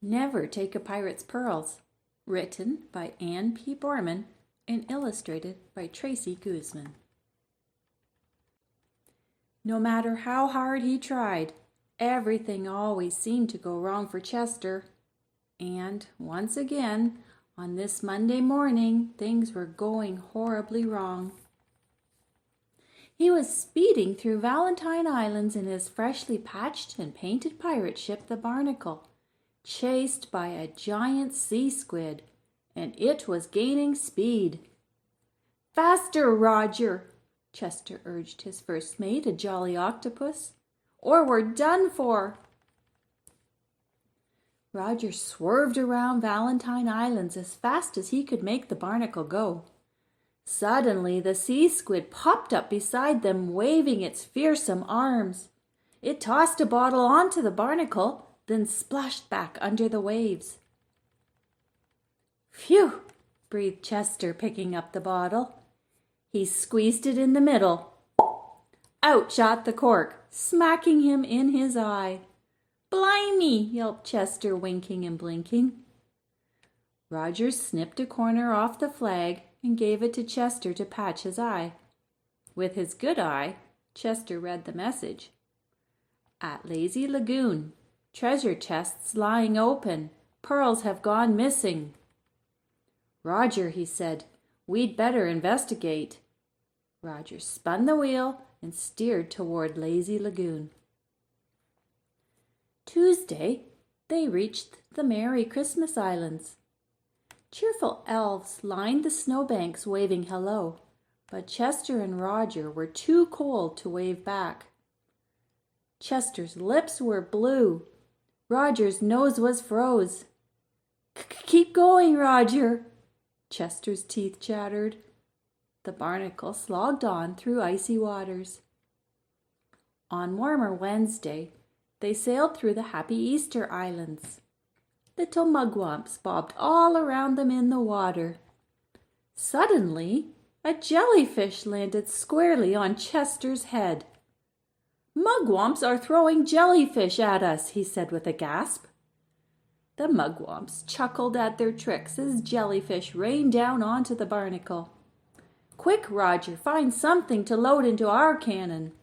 Never Take a Pirate's Pearls, written by Anne P. Borrmann and illustrated by Tracy Guzman. No matter how hard he tried, everything always seemed to go wrong for Chester. And once again, on this Monday morning, things were going horribly wrong. He was speeding through Valentine Islands in his freshly patched and painted pirate ship, the Barnacle, chased by a giant sea squid, and it was gaining speed. "Faster, Roger," Chester urged his first mate, a jolly octopus, "or we're done for." Roger swerved around Valentine Islands as fast as he could make the Barnacle go. Suddenly, the sea squid popped up beside them, waving its fearsome arms. It tossed a bottle onto the Barnacle, then splashed back under the waves. "Phew!" breathed Chester, picking up the bottle. He squeezed it in the middle. Out shot the cork, smacking him in his eye. "Blimey!" yelped Chester, winking and blinking. Roger snipped a corner off the flag and gave it to Chester to patch his eye. With his good eye, Chester read the message. "At Lazy Lagoon. Treasure chests lying open. Pearls have gone missing." "Roger," he said, "we'd better investigate." Roger spun the wheel and steered toward Lazy Lagoon. Tuesday, they reached the Merry Christmas Islands. Cheerful elves lined the snowbanks waving hello, but Chester and Roger were too cold to wave back. Chester's lips were blue. Roger's nose was froze. "Keep going, Roger," Chester's teeth chattered. The Barnacle slogged on through icy waters. On warmer Wednesday, they sailed through the Happy Easter Islands. Little mugwumps bobbed all around them in the water. Suddenly, a jellyfish landed squarely on Chester's head. "Mugwumps are throwing jellyfish at us," he said with a gasp. The mugwumps chuckled at their tricks as jellyfish rained down onto the Barnacle. "Quick, Roger, find something to load into our cannon."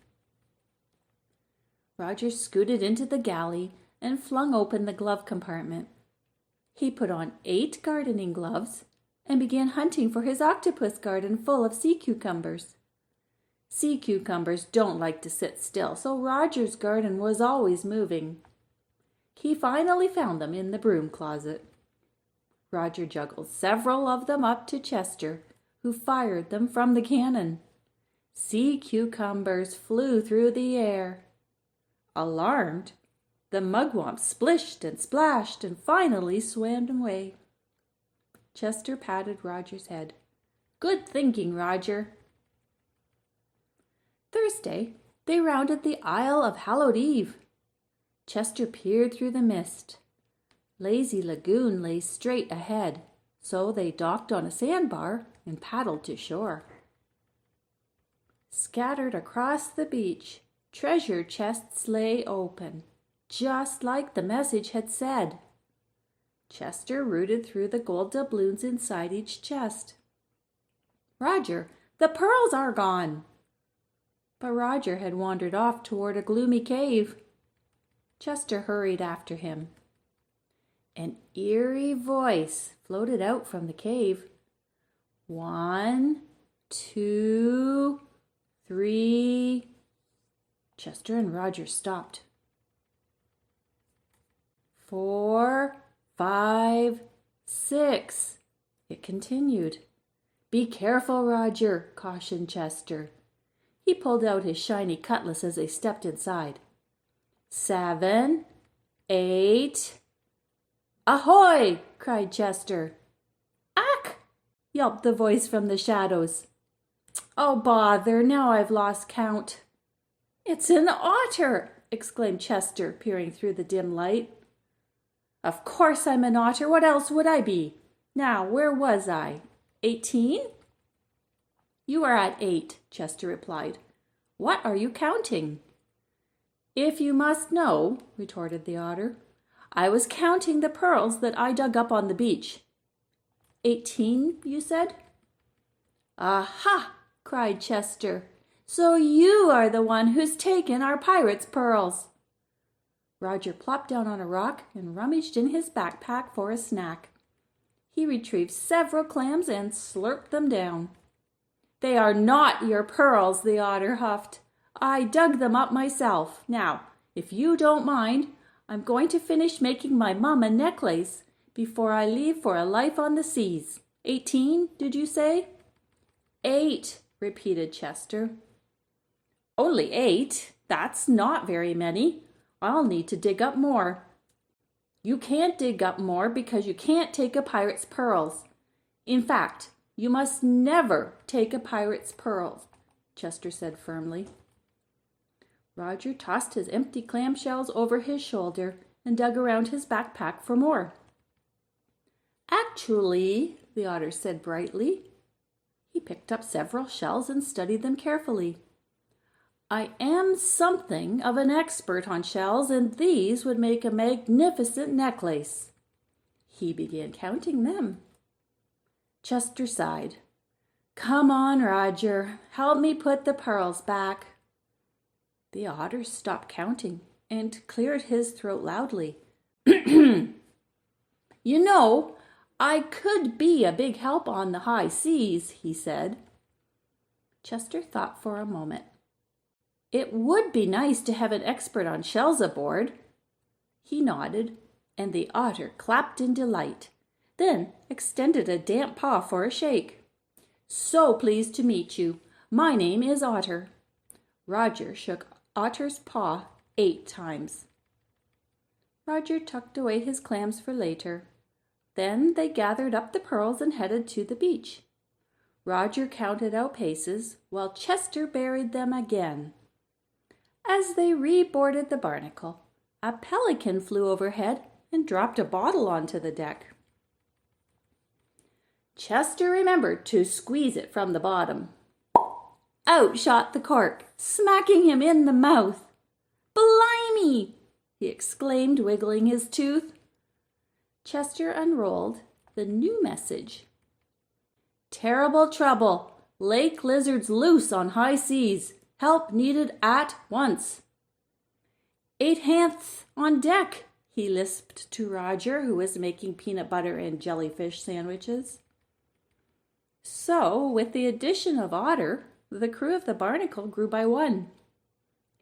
Roger scooted into the galley and flung open the glove compartment. He put on 8 gardening gloves and began hunting for his octopus garden full of sea cucumbers. Sea cucumbers don't like to sit still, so Roger's garden was always moving. He finally found them in the broom closet. Roger juggled several of them up to Chester, who fired them from the cannon. Sea cucumbers flew through the air. Alarmed, the mugwumps splished and splashed and finally swam away. Chester patted Roger's head. "Good thinking, Roger." Thursday, they rounded the Isle of Hallowed Eve. Chester peered through the mist. Lazy Lagoon lay straight ahead, so they docked on a sandbar and paddled to shore. Scattered across the beach, treasure chests lay open, just like the message had said. Chester rooted through the gold doubloons inside each chest. "Roger, the pearls are gone!" But Roger had wandered off toward a gloomy cave. Chester hurried after him. An eerie voice floated out from the cave. 1, 2, 3. Chester and Roger stopped. 4, 5, 6. It continued. "Be careful, Roger," cautioned Chester. He pulled out his shiny cutlass as they stepped inside. 7, 8. "Ahoy!" cried Chester. "Ack!" yelped the voice from the shadows. "Oh, bother, now I've lost count." "It's an otter!" exclaimed Chester, peering through the dim light. "Of course I'm an otter. What else would I be? Now, where was I? 18? "You are at 8, Chester replied. "What are you counting?" "If you must know," retorted the otter, I was counting the pearls that I dug up on the beach. 18, you said? Aha! Cried Chester. So you are the one who's taken our pirate's pearls. Roger plopped down on a rock and rummaged in his backpack for a snack. He retrieved several clams and slurped them down. They are not your pearls, the otter huffed. I dug them up myself. Now, if you don't mind, I'm going to finish making my mum a necklace before I leave for a life on the seas. 18, did you say? 8, repeated Chester. Only 8? That's not very many. I'll need to dig up more. You can't dig up more because you can't take a pirate's pearls. In fact, you must never take a pirate's pearls, Chester said firmly. Roger tossed his empty clamshells over his shoulder and dug around his backpack for more. Actually, the otter said brightly. He picked up several shells and studied them carefully. I am something of an expert on shells, and these would make a magnificent necklace. He began counting them. Chester sighed. Come on, Roger, help me put the pearls back. The otter stopped counting and cleared his throat loudly. You know, I could be a big help on the high seas, he said. Chester thought for a moment. It would be nice to have an expert on shells aboard. He nodded, and the otter clapped in delight, then extended a damp paw for a shake. So pleased to meet you. My name is Otter. Roger shook Otter's paw 8 times. Roger tucked away his clams for later. Then they gathered up the pearls and headed to the beach. Roger counted out paces, while Chester buried them again. As they reboarded the barnacle, a pelican flew overhead and dropped a bottle onto the deck. Chester remembered to squeeze it from the bottom. Out shot the cork, smacking him in the mouth. Blimey! He exclaimed, wiggling his tooth. Chester unrolled the new message. Terrible trouble. Lake lizards loose on high seas. Help needed at once. 8 hands on deck, he lisped to Roger, who was making peanut butter and jellyfish sandwiches. So, with the addition of Otter, the crew of the Barnacle grew by 1.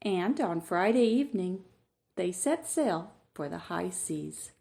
And on Friday evening, they set sail for the high seas.